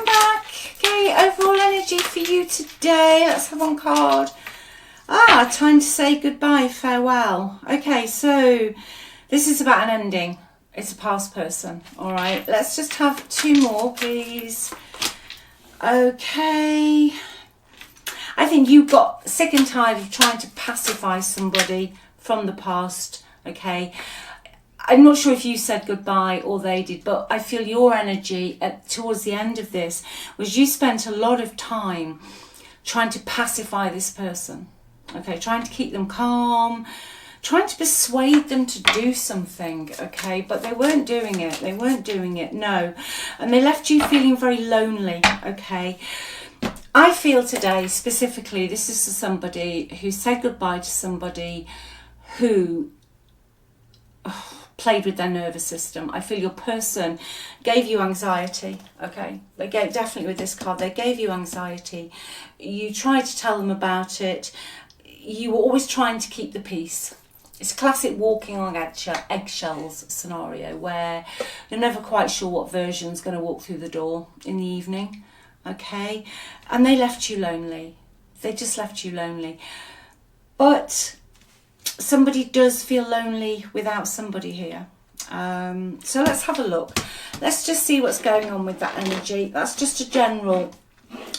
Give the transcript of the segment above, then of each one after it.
welcome back. Okay, overall energy for you today. Let's have one card. Time to say goodbye, farewell. Okay, so this is about an ending. It's a past person. All right, let's just have two more, please. Okay. I think you got sick and tired of trying to pacify somebody from the past. Okay. I'm not sure if you said goodbye or they did, but I feel your energy towards the end of this was you spent a lot of time trying to pacify this person, okay, trying to keep them calm, trying to persuade them to do something, okay, but they weren't doing it, no, and they left you feeling very lonely, okay. I feel today, specifically, this is for somebody who said goodbye to somebody who played with their nervous system. I feel your person gave you anxiety, okay? They gave, definitely with this card, they gave you anxiety. You tried to tell them about it. You were always trying to keep the peace. It's a classic walking on eggshells scenario where you're never quite sure what version's going to walk through the door in the evening, okay? And they left you lonely. They just left you lonely. But somebody does feel lonely without somebody here. So let's have a look. Let's just see what's going on with that energy. That's just a general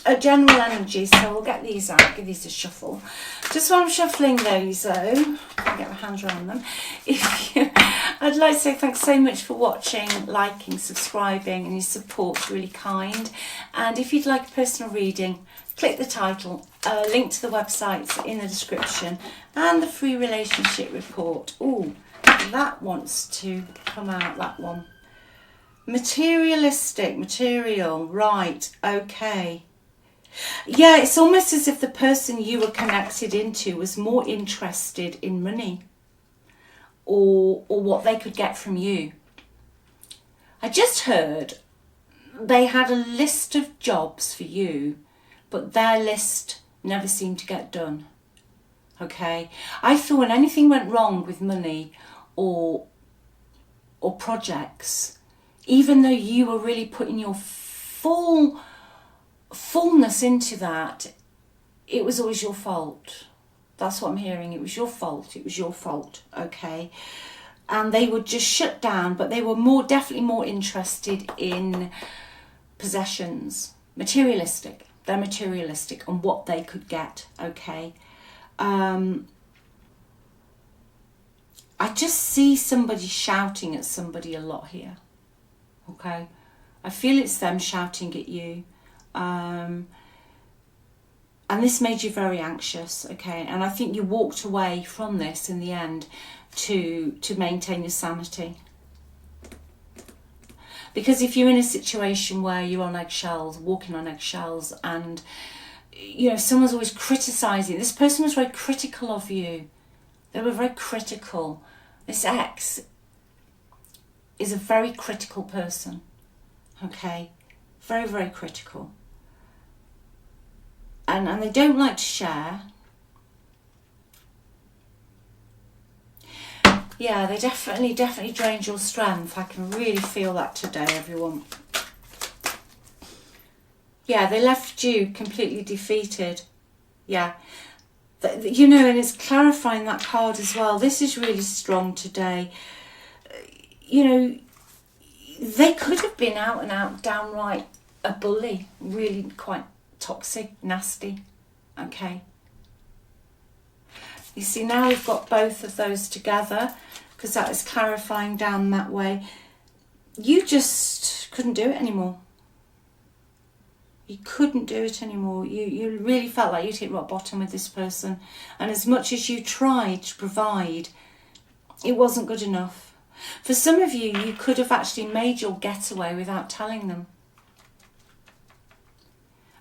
energy. So we'll get these out, give these a shuffle. Just while I'm shuffling those though, I'll get my hands around them. I'd like to say thanks so much for watching, liking, subscribing, and your support's really kind. And if you'd like a personal reading, click the title, link to the websites in the description, and the free relationship report. Ooh, that wants to come out, that one. Materialistic, material, right, okay. Yeah, it's almost as if the person you were connected into was more interested in money or what they could get from you. I just heard they had a list of jobs for you, but their list never seemed to get done, okay? I feel when anything went wrong with money or projects, even though you were really putting your fullness into that, it was always your fault. That's what I'm hearing. It was your fault. It was your fault, okay? And they would just shut down, but they were definitely more interested in possessions, materialistic. They're materialistic on what they could get, okay? I just see somebody shouting at somebody a lot here, okay? I feel it's them shouting at you. And this made you very anxious, okay? And I think you walked away from this in the end to maintain your sanity. Because if you're in a situation where you're on eggshells, walking on eggshells, and you know someone's always criticising, this person was very critical of you. They were very critical. This ex is a very critical person, okay? Very, very critical. And they don't like to share. Yeah, they definitely drained your strength. I can really feel that today, everyone. Yeah, they left you completely defeated. Yeah. You know, and it's clarifying that card as well. This is really strong today. You know, they could have been out and out, downright a bully. Really quite toxic, nasty. Okay. You see, now we've got both of those together because that is clarifying down that way. You just couldn't do it anymore. You couldn't do it anymore. You really felt like you'd hit rock bottom with this person. And as much as you tried to provide, it wasn't good enough. For some of you, you could have actually made your getaway without telling them.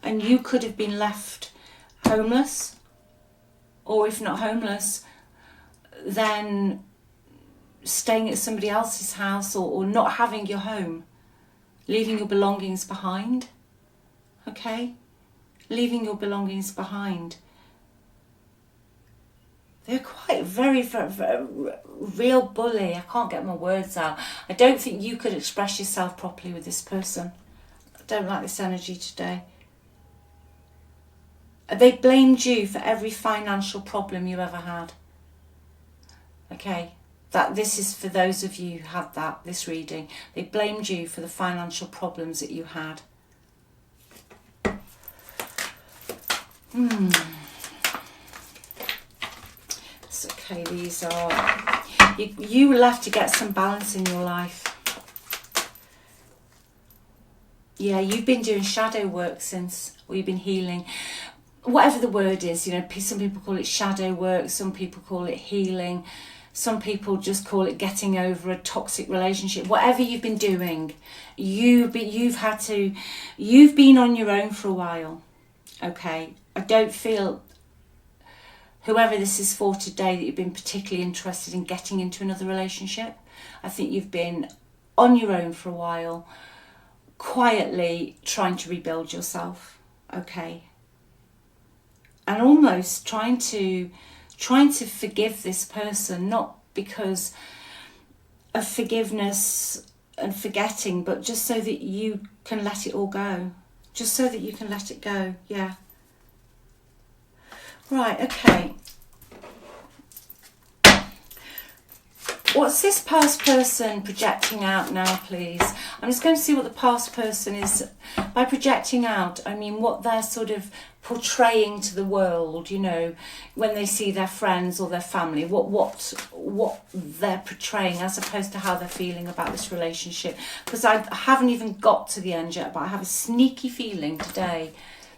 And you could have been left homeless. Or if not homeless, then staying at somebody else's house or not having your home. Leaving your belongings behind. Okay? Leaving your belongings behind. They're quite very, very real bully. I can't get my words out. I don't think you could express yourself properly with this person Don't like this energy today. They blamed you for every financial problem you ever had. Okay, that this is for those of you who had this reading. They blamed you for the financial problems that you had. It's okay, these are... You will have to get some balance in your life. Yeah, you've been doing shadow work since, or you've been healing. Whatever the word is, you know, some people call it shadow work, some people call it healing, some people just call it getting over a toxic relationship. Whatever you've been doing, you've been on your own for a while, okay? I don't feel, whoever this is for today, that you've been particularly interested in getting into another relationship. I think you've been on your own for a while, quietly trying to rebuild yourself, okay? And almost trying to forgive this person, not because of forgiveness and forgetting, but just so that you can let it all go. Just so that you can let it go, yeah. Right, okay. What's this past person projecting out now, please? I'm just going to see what the past person is. By projecting out, I mean what they're sort of portraying to the world, you know, when they see their friends or their family, what they're portraying, as opposed to how they're feeling about this relationship. Because I haven't even got to the end yet, but I have a sneaky feeling today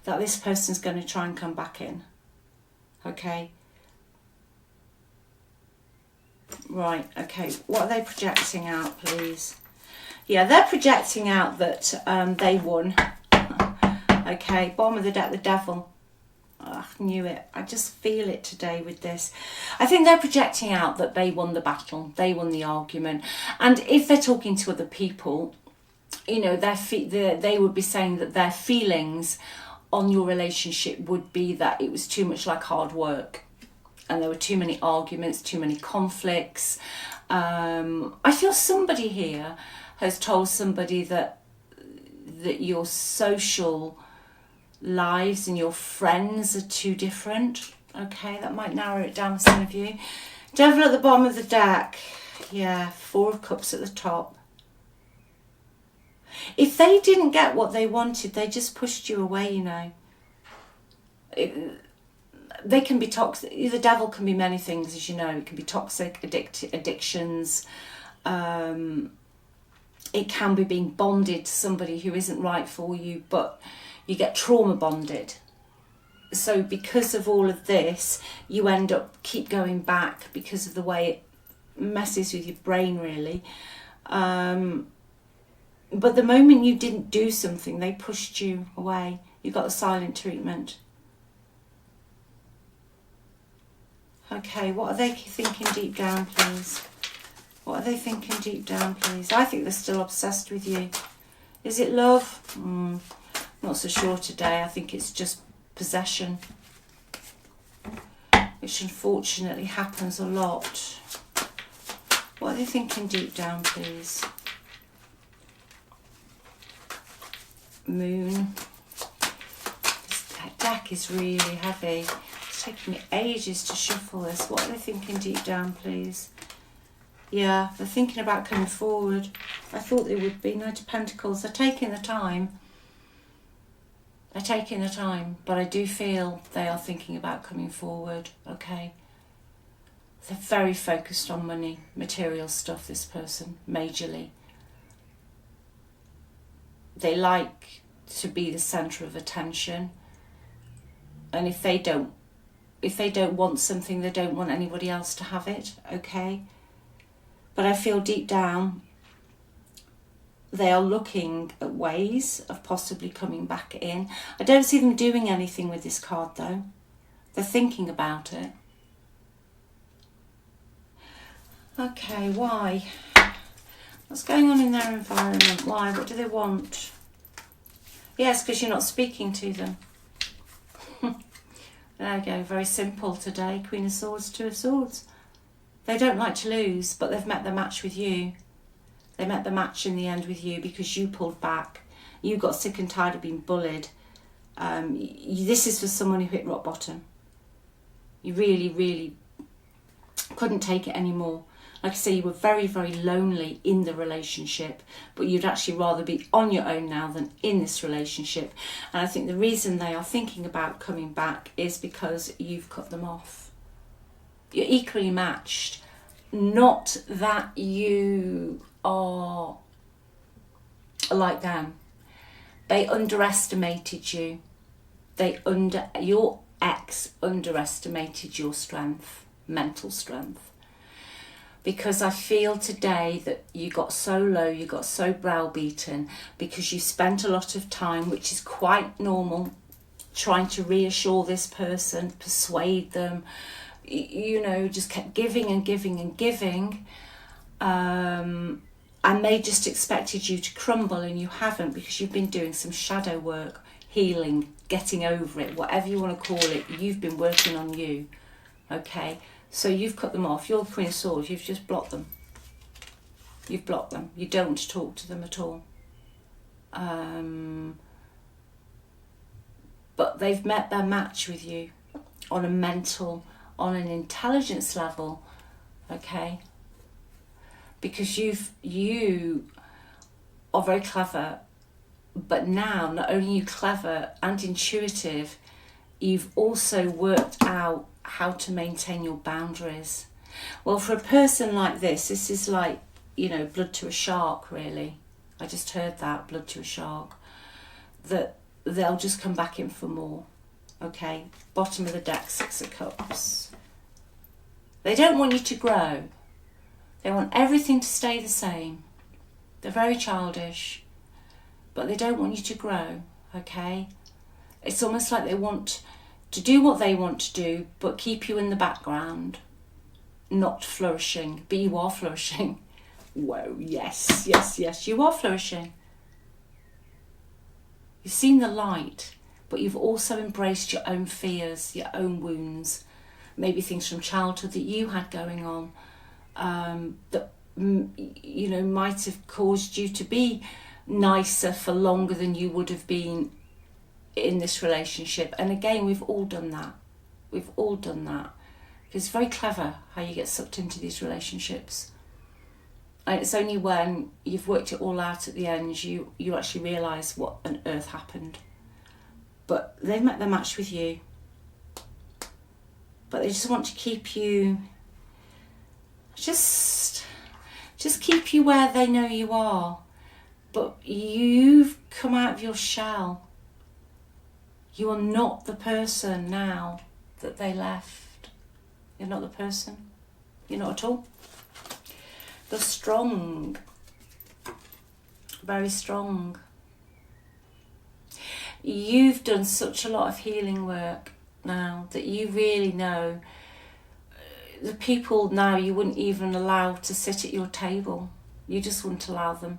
that this person's going to try and come back in. Okay. Right, okay. What are they projecting out, please? Yeah, they're projecting out that they won. Okay, bottom of the deck, the devil. Oh, I knew it. I just feel it today with this. I think they're projecting out that they won the battle. They won the argument. And if they're talking to other people, you know, they would be saying that their feelings on your relationship would be that it was too much like hard work. And there were too many arguments, too many conflicts. I feel somebody here has told somebody that your social lives and your friends are too different. Okay, that might narrow it down for some of you. Devil at the bottom of the deck. Yeah, 4 of Cups at the top. If they didn't get what they wanted, they just pushed you away, you know. They can be toxic. The devil can be many things, as you know. It can be toxic, addictions. It can be being bonded to somebody who isn't right for you, but you get trauma bonded. So because of all of this, you end up keep going back because of the way it messes with your brain, really. But the moment you didn't do something, they pushed you away. You got the silent treatment. Okay, what are they thinking deep down, please? What are they thinking deep down, please? I think they're still obsessed with you. Is it love? Not so sure today. I think it's just possession, which unfortunately happens a lot. What are they thinking deep down, please? Moon. This deck is really heavy. It's taking me ages to shuffle this. What are they thinking deep down, please? Yeah, they're thinking about coming forward. I thought they would be. Knight of Pentacles. They're taking the time. They're taking the time, but I do feel they are thinking about coming forward, okay? They're very focused on money, material stuff, this person, majorly. They like to be the centre of attention. And if they don't want something, they don't want anybody else to have it, okay? But I feel deep down they are looking at ways of possibly coming back in. I don't see them doing anything with this card though. They're thinking about it. Okay, why? What's going on in their environment? Why? What do they want? Yes, because you're not speaking to them. There you go, very simple today. Queen of Swords, Two of Swords. They don't like to lose, but they've met the match with you. They met the match in the end with you because you pulled back. You got sick and tired of being bullied. This is for someone who hit rock bottom. You really, really couldn't take it anymore. Like I say, you were very, very lonely in the relationship, but you'd actually rather be on your own now than in this relationship. And I think the reason they are thinking about coming back is because you've cut them off. You're equally matched. Not that you are like them. They underestimated you. Your ex underestimated your strength, mental strength. Because I feel today that you got so low, you got so browbeaten because you spent a lot of time, which is quite normal, trying to reassure this person, persuade them, just kept giving and giving and giving. And they just expected you to crumble, and you haven't, because you've been doing some shadow work, healing, getting over it, whatever you want to call it. You've been working on you, okay? So you've cut them off. You're the Queen of Swords. You've just blocked them. You've blocked them. You don't want to talk to them at all. But they've met their match with you on a mental, on an intelligence level, okay? Because you are very clever, but now not only are you clever and intuitive, you've also worked out how to maintain your boundaries. Well, for a person like this is like, blood to a shark, really. I just heard that, blood to a shark. That they'll just come back in for more, okay? Bottom of the deck, 6 of Cups. They don't want you to grow. They want everything to stay the same. They're very childish, but they don't want you to grow, okay? It's almost like they want to do what they want to do, but keep you in the background, not flourishing. But you are flourishing. Whoa, yes, you are flourishing. You've seen the light, but you've also embraced your own fears, your own wounds, maybe things from childhood that you had going on, that might have caused you to be nicer for longer than you would have been in this relationship. And again, we've all done that. It's very clever how you get sucked into these relationships. And it's only when you've worked it all out at the end you actually realise what on earth happened. But they've met their match with you. But they just want to keep you, just keep you where they know you are. But you've come out of your shell. You are not the person now that they left. You're not the person. You're not at all. You're strong. Very strong. You've done such a lot of healing work now that you really know the people now you wouldn't even allow to sit at your table. You just wouldn't allow them.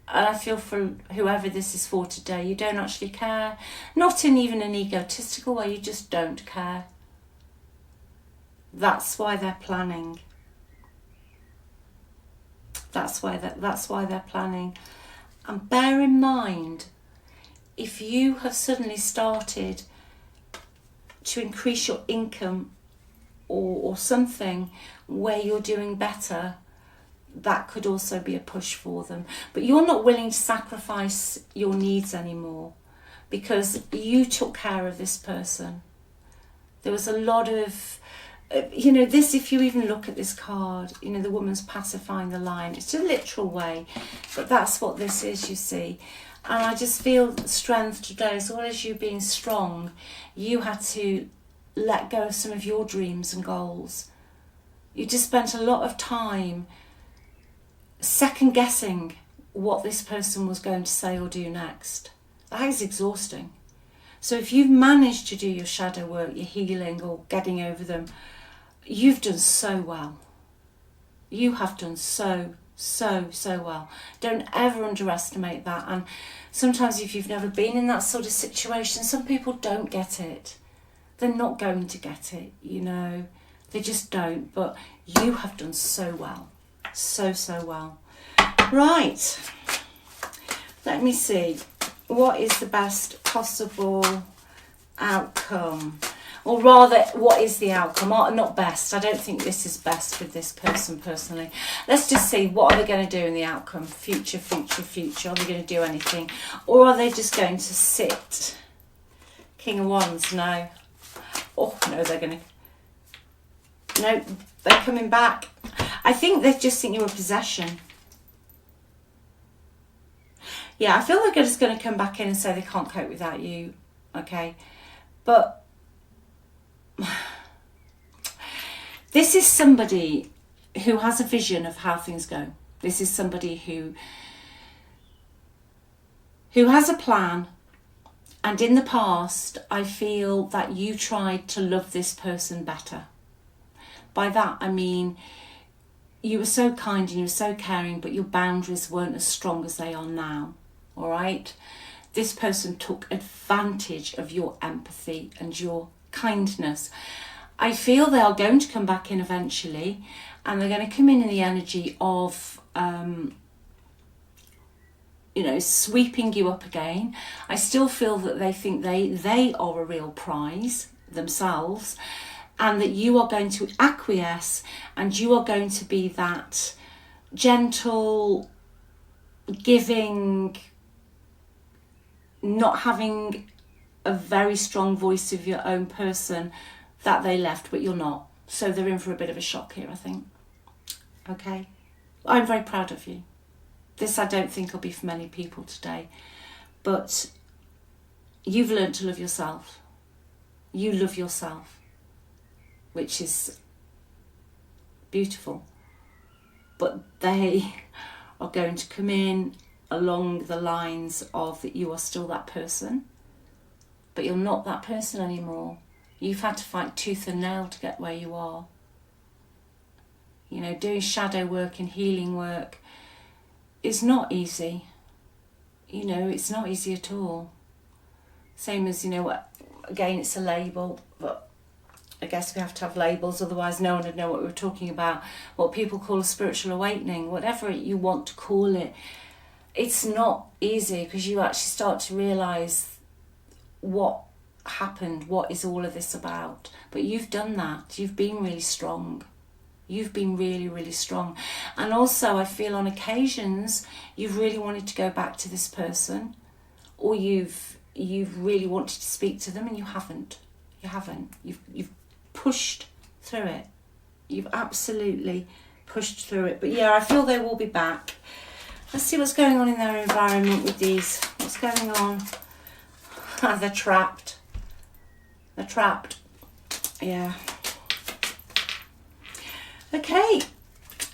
And I feel for whoever this is for today, you don't actually care. Not in even an egotistical way, you just don't care. That's why they're planning. That's why they're planning. And bear in mind, if you have suddenly started to increase your income or something where you're doing better, that could also be a push for them. But you're not willing to sacrifice your needs anymore because you took care of this person. There was a lot of, this, if you even look at this card, the woman's pacifying the lion. It's a literal way, but that's what this is, you see. And I just feel strength today, as well as you being strong, you had to let go of some of your dreams and goals. You just spent a lot of time second guessing what this person was going to say or do next. That is exhausting. So if you've managed to do your shadow work, your healing or getting over them, you've done so well. You have done so well. Don't ever underestimate that. And sometimes if you've never been in that sort of situation, some people don't get it. They're not going to get it, They just don't. But you have done so well. So well. Right. Let me see. What is the best possible outcome? Or rather, what is the outcome? Not best. I don't think this is best with this person personally. Let's just see, what are they going to do in the outcome? Future, future, future. Are they going to do anything? Or are they just going to sit? King of Wands, no. Oh, no, they're going to... No, they're coming back. I think they just think you're a possession. Yeah, I feel like they're just going to come back in and say they can't cope without you. Okay. But this is somebody who has a vision of how things go. This is somebody who has a plan. And in the past, I feel that you tried to love this person better. By that, I mean, you were so kind and you were so caring, but your boundaries weren't as strong as they are now. All right? This person took advantage of your empathy and your kindness. I feel they are going to come back in eventually, and they're going to come in the energy of, sweeping you up again. I still feel that they think they are a real prize themselves, and that you are going to acquiesce, and you are going to be that gentle, giving, not having a very strong voice of your own person that they left, but you're not. So they're in for a bit of a shock here, I think. Okay? I'm very proud of you. This I don't think will be for many people today. But you've learned to love yourself. You love yourself, which is beautiful. But they are going to come in along the lines of that you are still that person, but you're not that person anymore. You've had to fight tooth and nail to get where you are. You know, doing shadow work and healing work is not easy. You know, it's not easy at all. Same as, again, it's a label, but I guess we have to have labels, otherwise no one would know what we were talking about. What people call a spiritual awakening, whatever you want to call it, it's not easy, because you actually start to realise what happened, what is all of this about. But you've done that. You've been really strong. You've been really, really strong. And also I feel on occasions you've really wanted to go back to this person, or you've really wanted to speak to them and you haven't. You've pushed through it. You've absolutely pushed through it. But yeah, I feel they will be back. Let's see what's going on in their environment with these. What's going on? They're trapped. They're trapped. Yeah. Okay.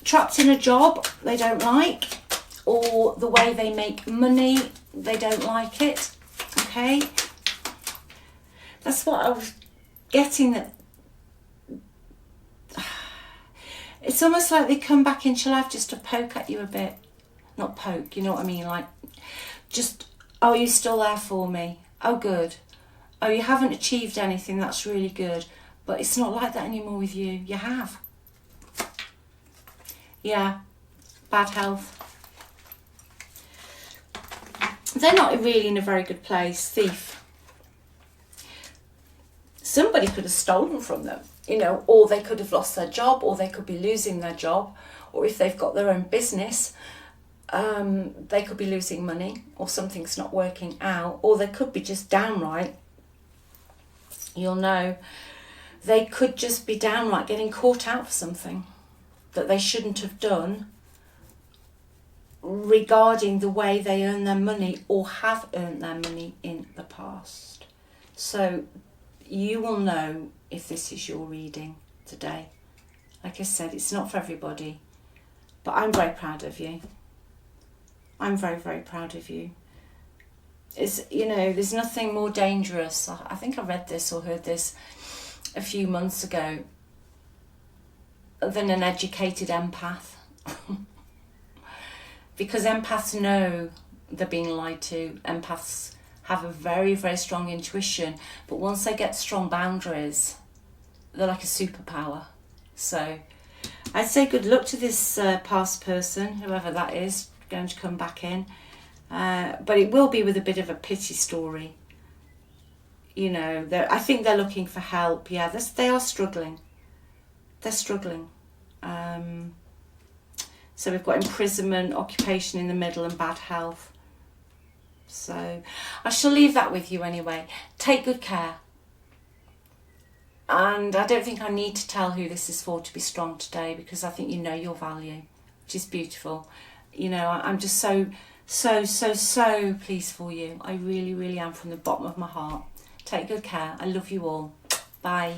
Trapped in a job they don't like, or the way they make money, they don't like it. Okay. That's what I was getting at. It's almost like they come back into life just to poke at you a bit. Not poke, you know what I mean? Like, just, oh, you're still there for me. Oh, good. Oh, you haven't achieved anything. That's really good. But it's not like that anymore with you. You have. Yeah. Bad health. They're not really in a very good place. Thief. Somebody could have stolen from them, or they could have lost their job, or they could be losing their job, or if they've got their own business, they could be losing money, or something's not working out, or they could be just downright, they could just be downright getting caught out for something that they shouldn't have done regarding the way they earn their money or have earned their money in the past. So you will know if this is your reading today. Like I said, it's not for everybody, but I'm very proud of you. I'm very, very proud of you. It's, there's nothing more dangerous. I think I read this or heard this a few months ago, than an educated empath. Because empaths know they're being lied to. Empaths have a very, very strong intuition, but once they get strong boundaries, they're like a superpower. So I'd say good luck to this past person, whoever that is, going to come back in. but it will be with a bit of a pity story. You know, I think they're looking for help. Yeah, they are struggling. They're struggling. So we've got imprisonment, occupation in the middle, and bad health. So I shall leave that with you anyway. Take good care. And I don't think I need to tell who this is for to be strong today, because I think you know your value, which is beautiful. You know, I'm just so pleased for you. I really, really am, from the bottom of my heart. Take good care. I love you all. Bye.